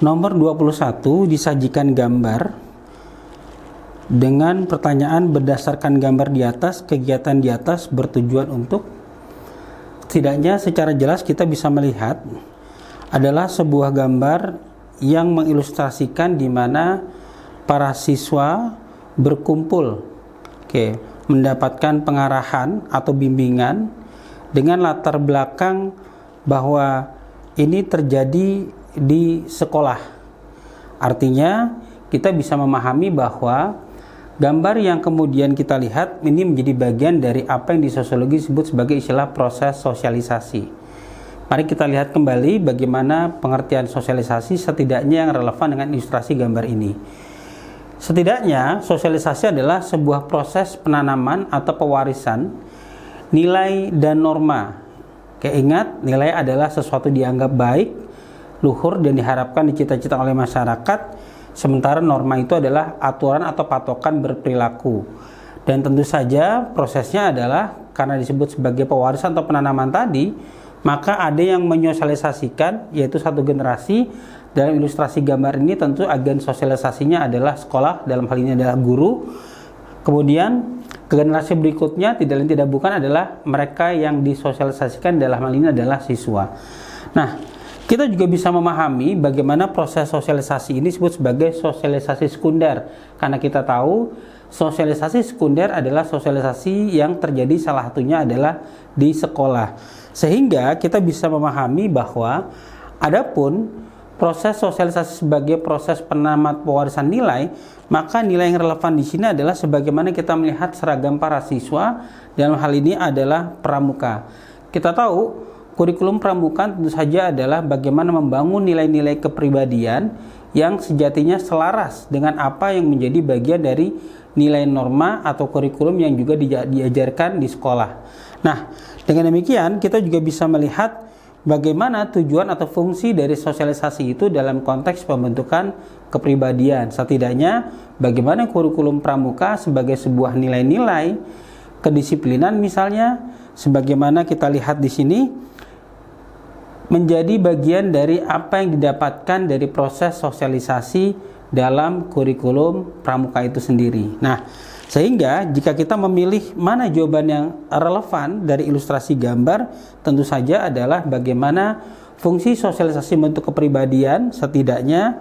Nomor 21 disajikan gambar dengan pertanyaan berdasarkan gambar di atas, kegiatan di atas bertujuan untuk. Setidaknya secara jelas kita bisa melihat adalah sebuah gambar yang mengilustrasikan di mana para siswa berkumpul, mendapatkan pengarahan atau bimbingan dengan latar belakang bahwa ini terjadi di sekolah. Artinya kita bisa memahami bahwa gambar yang kemudian kita lihat ini menjadi bagian dari apa yang di sosiologi disebut sebagai istilah proses sosialisasi. Mari kita lihat kembali bagaimana pengertian sosialisasi setidaknya yang relevan dengan ilustrasi gambar ini. Setidaknya sosialisasi adalah sebuah proses penanaman atau pewarisan nilai dan norma. Ingat, nilai adalah sesuatu dianggap baik, luhur dan diharapkan dicita-citakan oleh masyarakat, sementara norma itu adalah aturan atau patokan berperilaku. Dan tentu saja prosesnya adalah karena disebut sebagai pewarisan atau penanaman tadi, maka ada yang menyosialisasikan, yaitu satu generasi. Dalam ilustrasi gambar ini tentu agen sosialisasinya adalah sekolah, dalam hal ini adalah guru. Kemudian generasi berikutnya tidak lain tidak bukan adalah mereka yang disosialisasikan, dalam hal ini adalah siswa. Nah, kita juga bisa memahami bagaimana proses sosialisasi ini disebut sebagai sosialisasi sekunder. Karena kita tahu sosialisasi sekunder adalah sosialisasi yang terjadi salah satunya adalah di sekolah. Sehingga kita bisa memahami bahwa adapun proses sosialisasi sebagai proses penanaman pewarisan nilai, maka nilai yang relevan di sini adalah sebagaimana kita melihat seragam para siswa, dalam hal ini adalah pramuka. Kita tahu kurikulum pramuka tentu saja adalah bagaimana membangun nilai-nilai kepribadian yang sejatinya selaras dengan apa yang menjadi bagian dari nilai norma atau kurikulum yang juga diajarkan di sekolah. Nah, dengan demikian kita juga bisa melihat bagaimana tujuan atau fungsi dari sosialisasi itu dalam konteks pembentukan kepribadian. Setidaknya bagaimana kurikulum pramuka sebagai sebuah nilai-nilai kedisiplinan misalnya, sebagaimana kita lihat di sini, menjadi bagian dari apa yang didapatkan dari proses sosialisasi dalam kurikulum pramuka itu sendiri. Nah, sehingga jika kita memilih mana jawaban yang relevan dari ilustrasi gambar, tentu saja adalah bagaimana fungsi sosialisasi bentuk kepribadian, setidaknya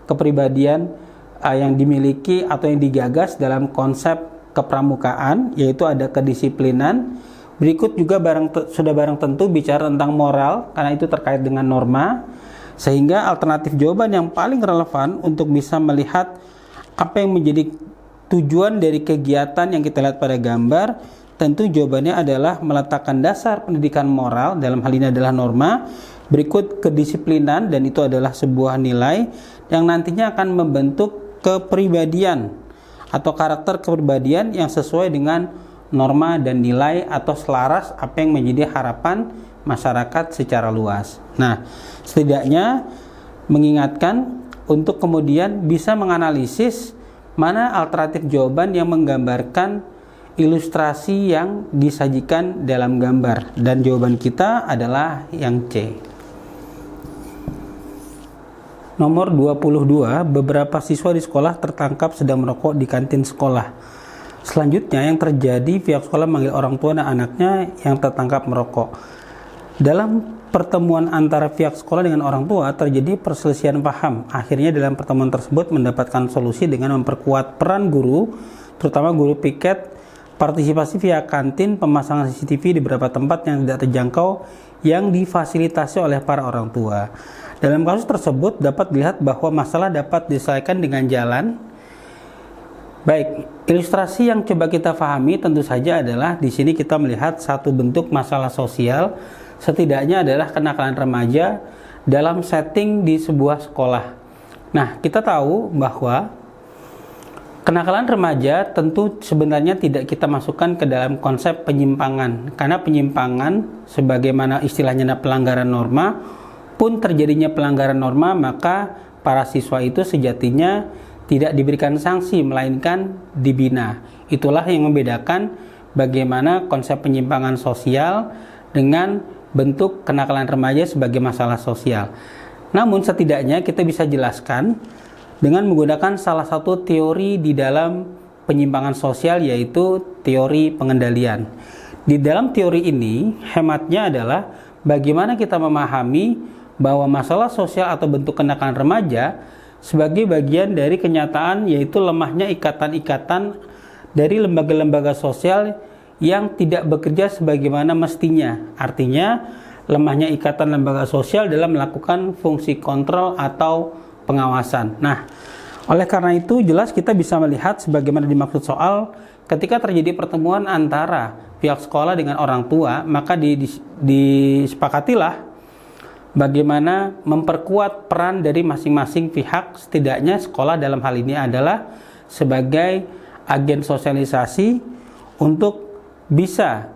kepribadian yang dimiliki atau yang digagas dalam konsep kepramukaan, yaitu ada kedisiplinan. Berikut juga sudah barang tentu bicara tentang moral, karena itu terkait dengan norma. Sehingga alternatif jawaban yang paling relevan untuk bisa melihat apa yang menjadi tujuan dari kegiatan yang kita lihat pada gambar, tentu jawabannya adalah meletakkan dasar pendidikan moral, dalam hal ini adalah norma. Berikut kedisiplinan, dan itu adalah sebuah nilai yang nantinya akan membentuk kepribadian atau karakter kepribadian yang sesuai dengan norma dan nilai atau selaras apa yang menjadi harapan masyarakat secara luas. Nah, setidaknya mengingatkan untuk kemudian bisa menganalisis mana alternatif jawaban yang menggambarkan ilustrasi yang disajikan dalam gambar, dan jawaban kita adalah yang C. Nomor 22, beberapa siswa di sekolah tertangkap sedang merokok di kantin sekolah. Selanjutnya yang terjadi, pihak sekolah memanggil orang tua dan anaknya yang tertangkap merokok. Dalam pertemuan antara pihak sekolah dengan orang tua terjadi perselisihan paham. Akhirnya dalam pertemuan tersebut mendapatkan solusi dengan memperkuat peran guru, terutama guru piket, partisipasi via kantin, pemasangan CCTV di beberapa tempat yang tidak terjangkau yang difasilitasi oleh para orang tua. Dalam kasus tersebut dapat dilihat bahwa masalah dapat diselesaikan dengan jalan. Baik, ilustrasi yang coba kita pahami tentu saja adalah di sini kita melihat satu bentuk masalah sosial, setidaknya adalah kenakalan remaja dalam setting di sebuah sekolah. Nah, kita tahu bahwa kenakalan remaja tentu sebenarnya tidak kita masukkan ke dalam konsep penyimpangan, karena penyimpangan sebagaimana istilahnya pelanggaran norma, pun terjadinya pelanggaran norma maka para siswa itu sejatinya tidak diberikan sanksi melainkan dibina. Itulah yang membedakan bagaimana konsep penyimpangan sosial dengan bentuk kenakalan remaja sebagai masalah sosial. Namun setidaknya kita bisa jelaskan dengan menggunakan salah satu teori di dalam penyimpangan sosial, yaitu teori pengendalian. Di dalam teori ini, hematnya adalah bagaimana kita memahami bahwa masalah sosial atau bentuk kenakalan remaja sebagai bagian dari kenyataan, yaitu lemahnya ikatan-ikatan dari lembaga-lembaga sosial yang tidak bekerja sebagaimana mestinya. Artinya, lemahnya ikatan lembaga sosial dalam melakukan fungsi kontrol atau pengawasan. Nah, oleh karena itu jelas kita bisa melihat sebagaimana dimaksud soal, ketika terjadi pertemuan antara pihak sekolah dengan orang tua, maka disepakatilah bagaimana memperkuat peran dari masing-masing pihak. Setidaknya sekolah dalam hal ini adalah sebagai agen sosialisasi untuk bisa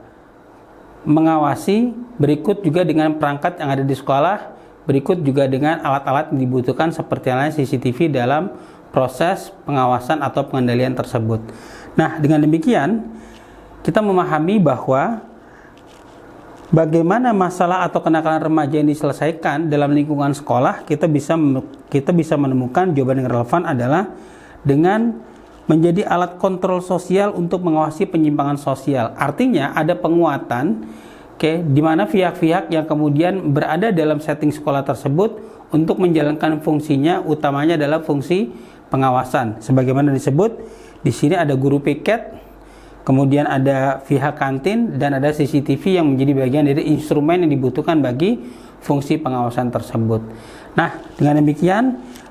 mengawasi, berikut juga dengan perangkat yang ada di sekolah, berikut juga dengan alat-alat yang dibutuhkan seperti halnya CCTV dalam proses pengawasan atau pengendalian tersebut. Nah, dengan demikian kita memahami bahwa bagaimana masalah atau kenakalan remaja yang diselesaikan dalam lingkungan sekolah, kita bisa menemukan jawaban yang relevan adalah dengan menjadi alat kontrol sosial untuk mengawasi penyimpangan sosial. Artinya ada penguatan, di mana pihak-pihak yang kemudian berada dalam setting sekolah tersebut untuk menjalankan fungsinya, utamanya adalah fungsi pengawasan. Sebagaimana disebut di sini ada guru piket, kemudian ada pihak kantin, dan ada CCTV yang menjadi bagian dari instrumen yang dibutuhkan bagi fungsi pengawasan tersebut. Nah, dengan demikian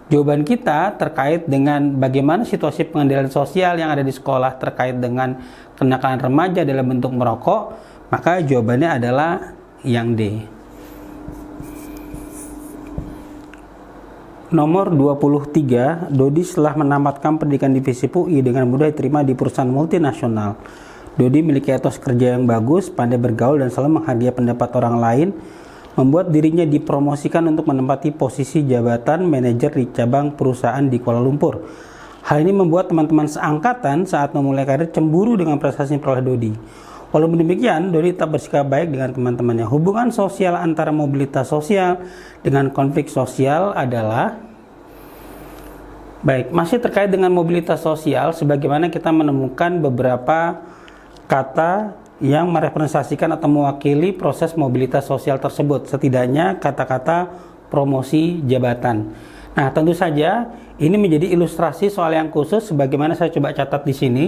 jawaban kita terkait dengan bagaimana situasi pengendalian sosial yang ada di sekolah terkait dengan kenakalan remaja dalam bentuk merokok, maka jawabannya adalah yang D. Nomor 23, Dodi setelah menamatkan pendidikan di FISIP UI dengan mudah diterima di perusahaan multinasional. Dodi memiliki etos kerja yang bagus, pandai bergaul, dan selalu menghargai pendapat orang lain, membuat dirinya dipromosikan untuk menempati posisi jabatan manajer di cabang perusahaan di Kuala Lumpur. Hal ini membuat teman-teman seangkatan saat memulai karir cemburu dengan prestasi yang diperoleh Dodi. Walaupun demikian, Dodi tetap bersikap baik dengan teman-temannya. Hubungan sosial antara mobilitas sosial dengan konflik sosial adalah baik. Masih terkait dengan mobilitas sosial, sebagaimana kita menemukan beberapa kata yang merepresentasikan atau mewakili proses mobilitas sosial tersebut, setidaknya kata-kata promosi jabatan. Nah, tentu saja ini menjadi ilustrasi soal yang khusus sebagaimana saya coba catat di sini.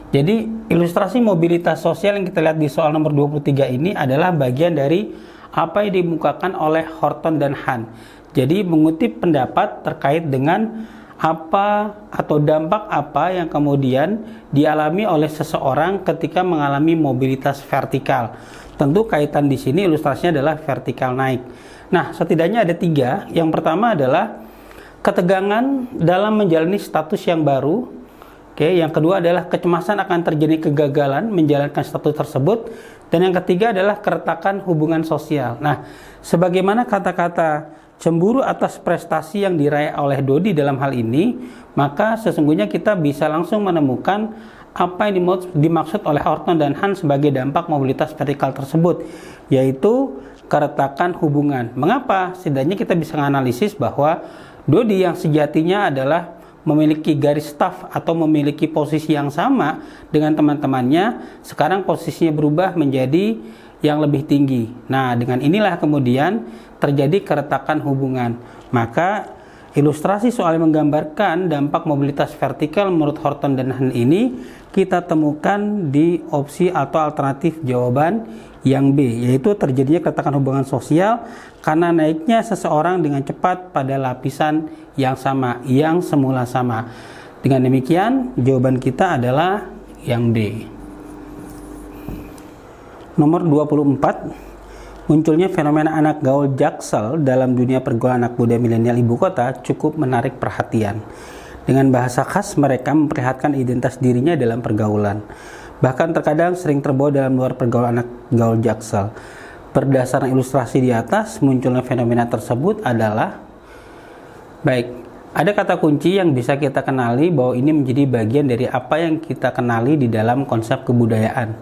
Jadi, ilustrasi mobilitas sosial yang kita lihat di soal nomor 23 ini adalah bagian dari apa yang dimukakan oleh Horton dan Han. Jadi, mengutip pendapat terkait dengan apa atau dampak apa yang kemudian dialami oleh seseorang ketika mengalami mobilitas vertikal. Tentu kaitan di sini ilustrasinya adalah vertikal naik. Nah, setidaknya ada 3. Yang pertama adalah ketegangan dalam menjalani status yang baru. Yang kedua adalah kecemasan akan terjadi kegagalan menjalankan status tersebut. Dan yang ketiga adalah keretakan hubungan sosial. Nah, sebagaimana kata-kata cemburu atas prestasi yang diraih oleh Dodi dalam hal ini, maka sesungguhnya kita bisa langsung menemukan apa yang dimaksud oleh Horton dan Han sebagai dampak mobilitas vertikal tersebut, yaitu keretakan hubungan. Mengapa? Setidaknya kita bisa menganalisis bahwa Dodi yang sejatinya adalah memiliki garis staf atau memiliki posisi yang sama dengan teman-temannya, sekarang posisinya berubah menjadi yang lebih tinggi. Nah, dengan inilah kemudian terjadi keretakan hubungan. Maka ilustrasi soal yang menggambarkan dampak mobilitas vertikal menurut Horton dan Han ini kita temukan di opsi atau alternatif jawaban yang B, yaitu terjadinya keretakan hubungan sosial karena naiknya seseorang dengan cepat pada lapisan yang sama, yang semula sama. Dengan demikian, jawaban kita adalah yang D. Nomor 24, munculnya fenomena anak gaul Jaksel dalam dunia pergaulan anak muda milenial ibu kota cukup menarik perhatian. Dengan bahasa khas, mereka memperlihatkan identitas dirinya dalam pergaulan. Bahkan terkadang sering terbawa dalam luar pergaulan anak gaul Jaksel. Berdasarkan ilustrasi di atas, munculnya fenomena tersebut adalah baik, ada kata kunci yang bisa kita kenali bahwa ini menjadi bagian dari apa yang kita kenali di dalam konsep kebudayaan.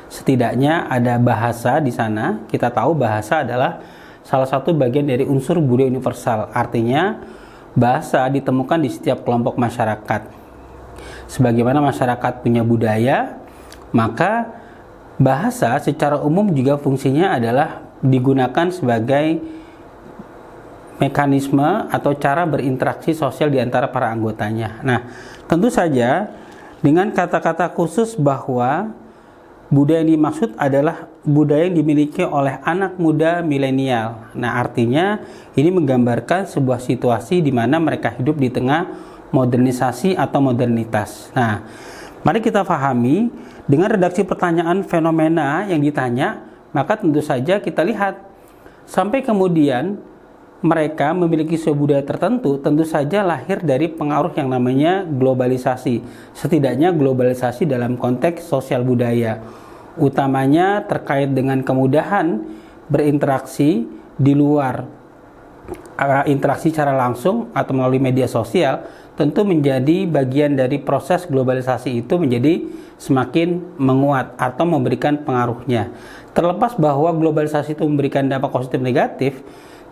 Setidaknya ada bahasa di sana. Kita tahu bahasa adalah salah satu bagian dari unsur budaya universal. Artinya, bahasa ditemukan di setiap kelompok masyarakat. Sebagaimana masyarakat punya budaya, maka bahasa secara umum juga fungsinya adalah digunakan sebagai mekanisme atau cara berinteraksi sosial di antara para anggotanya. Nah, tentu saja dengan kata-kata khusus bahwa budaya yang dimaksud adalah budaya yang dimiliki oleh anak muda milenial. Nah, artinya ini menggambarkan sebuah situasi di mana mereka hidup di tengah modernisasi atau modernitas. Nah, mari kita pahami dengan redaksi pertanyaan fenomena yang ditanya, maka tentu saja kita lihat sampai kemudian mereka memiliki sebuah budaya tertentu, tentu saja lahir dari pengaruh yang namanya globalisasi. Setidaknya globalisasi dalam konteks sosial budaya, utamanya terkait dengan kemudahan berinteraksi di luar interaksi secara langsung atau melalui media sosial, tentu menjadi bagian dari proses globalisasi itu menjadi semakin menguat atau memberikan pengaruhnya. Terlepas bahwa globalisasi itu memberikan dampak positif negatif,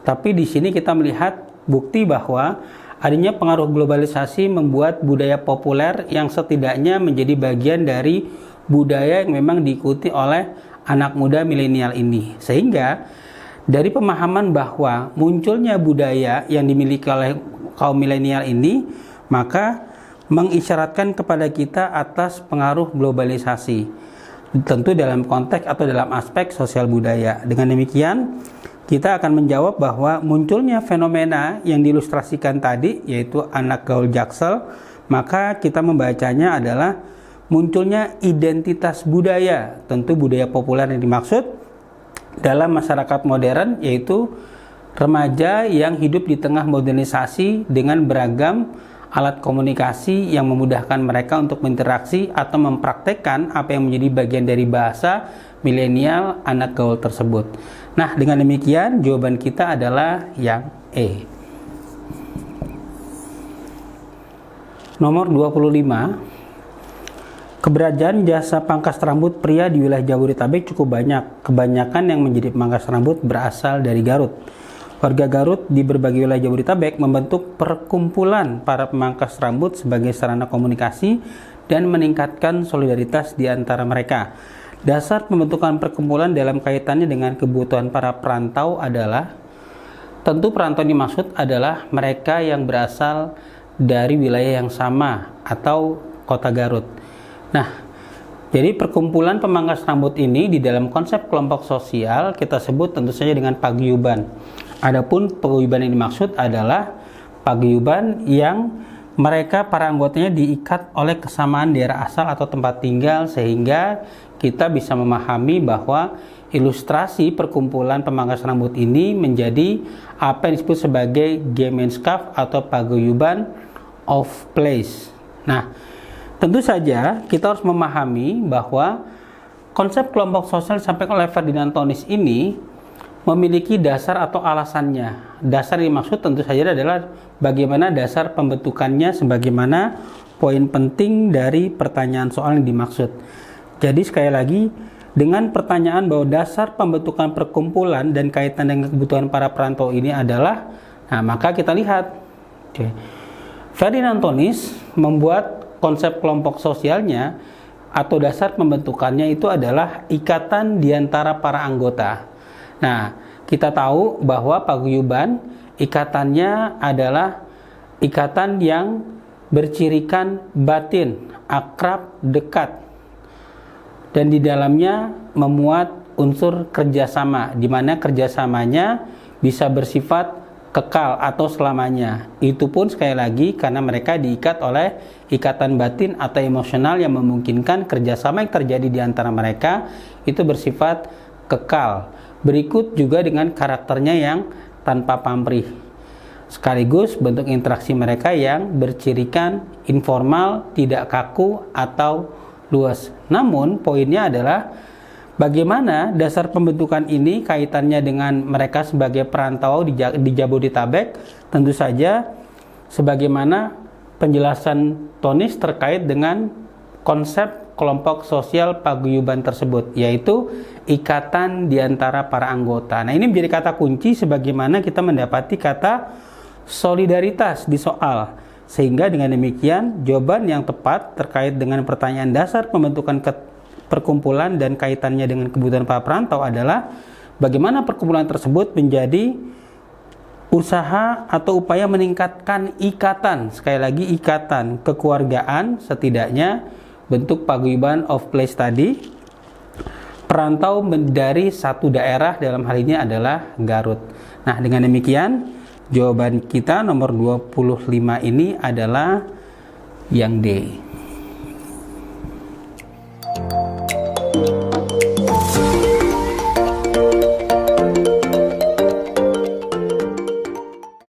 tapi di sini kita melihat bukti bahwa adanya pengaruh globalisasi membuat budaya populer yang setidaknya menjadi bagian dari budaya yang memang diikuti oleh anak muda milenial ini. Sehingga dari pemahaman bahwa munculnya budaya yang dimiliki oleh kaum milenial ini, maka mengisyaratkan kepada kita atas pengaruh globalisasi, tentu dalam konteks atau dalam aspek sosial budaya. Dengan demikian, kita akan menjawab bahwa munculnya fenomena yang diilustrasikan tadi, yaitu anak gaul Jaksel, maka kita membacanya adalah munculnya identitas budaya, tentu budaya populer yang dimaksud dalam masyarakat modern, yaitu remaja yang hidup di tengah modernisasi dengan beragam alat komunikasi yang memudahkan mereka untuk berinteraksi atau mempraktekkan apa yang menjadi bagian dari bahasa milenial anak gaul tersebut. Nah, dengan demikian jawaban kita adalah yang E. Nomor 25. Keberadaan jasa pangkas rambut pria di wilayah Jabodetabek cukup banyak. Kebanyakan yang menjadi pangkas rambut berasal dari Garut. Warga Garut di berbagai wilayah Jabodetabek membentuk perkumpulan para pemangkas rambut sebagai sarana komunikasi dan meningkatkan solidaritas di antara mereka. Dasar pembentukan perkumpulan dalam kaitannya dengan kebutuhan para perantau adalah, tentu perantau dimaksud adalah mereka yang berasal dari wilayah yang sama atau kota Garut. Nah, jadi perkumpulan pemangkas rambut ini di dalam konsep kelompok sosial kita sebut tentu saja dengan paguyuban. Adapun paguyuban yang dimaksud adalah paguyuban yang mereka para anggotanya diikat oleh kesamaan daerah asal atau tempat tinggal, sehingga kita bisa memahami bahwa ilustrasi perkumpulan pemangkas rambut ini menjadi apa yang disebut sebagai Gemeenschap atau paguyuban of place. Nah, tentu saja kita harus memahami bahwa konsep kelompok sosial disampaikan oleh Ferdinand Tonis ini memiliki dasar atau alasannya. Dasar yang dimaksud tentu saja adalah bagaimana dasar pembentukannya, sebagaimana poin penting dari pertanyaan soal yang dimaksud. Jadi sekali lagi, dengan pertanyaan bahwa dasar pembentukan perkumpulan dan kaitan dengan kebutuhan para perantau ini adalah, nah maka kita lihat, Ferdinand Tonis membuat konsep kelompok sosialnya atau dasar pembentukannya itu adalah ikatan di antara para anggota. Nah, kita tahu bahwa paguyuban ikatannya adalah ikatan yang bercirikan batin, akrab, dekat, dan di dalamnya memuat unsur kerjasama, di mana kerjasamanya bisa bersifat kekal atau selamanya. Itu pun sekali lagi karena mereka diikat oleh ikatan batin atau emosional yang memungkinkan kerjasama yang terjadi di antara mereka itu bersifat kekal. Berikut juga dengan karakternya yang tanpa pamrih, sekaligus bentuk interaksi mereka yang bercirikan informal, tidak kaku atau luas. Namun poinnya adalah bagaimana dasar pembentukan ini kaitannya dengan mereka sebagai perantau di Jabodetabek. Tentu saja sebagaimana penjelasan Tonis terkait dengan konsep kelompok sosial paguyuban tersebut, yaitu ikatan di antara para anggota. Nah, ini menjadi kata kunci sebagaimana kita mendapati kata solidaritas di soal. Sehingga dengan demikian, jawaban yang tepat terkait dengan pertanyaan dasar pembentukan perkumpulan dan kaitannya dengan kebutuhan para perantau adalah bagaimana perkumpulan tersebut menjadi usaha atau upaya meningkatkan ikatan, sekali lagi ikatan kekeluargaan, setidaknya bentuk paguyuban of place tadi, perantau dari satu daerah, dalam hal ini adalah Garut. Nah, dengan demikian jawaban kita nomor 25 ini adalah yang D.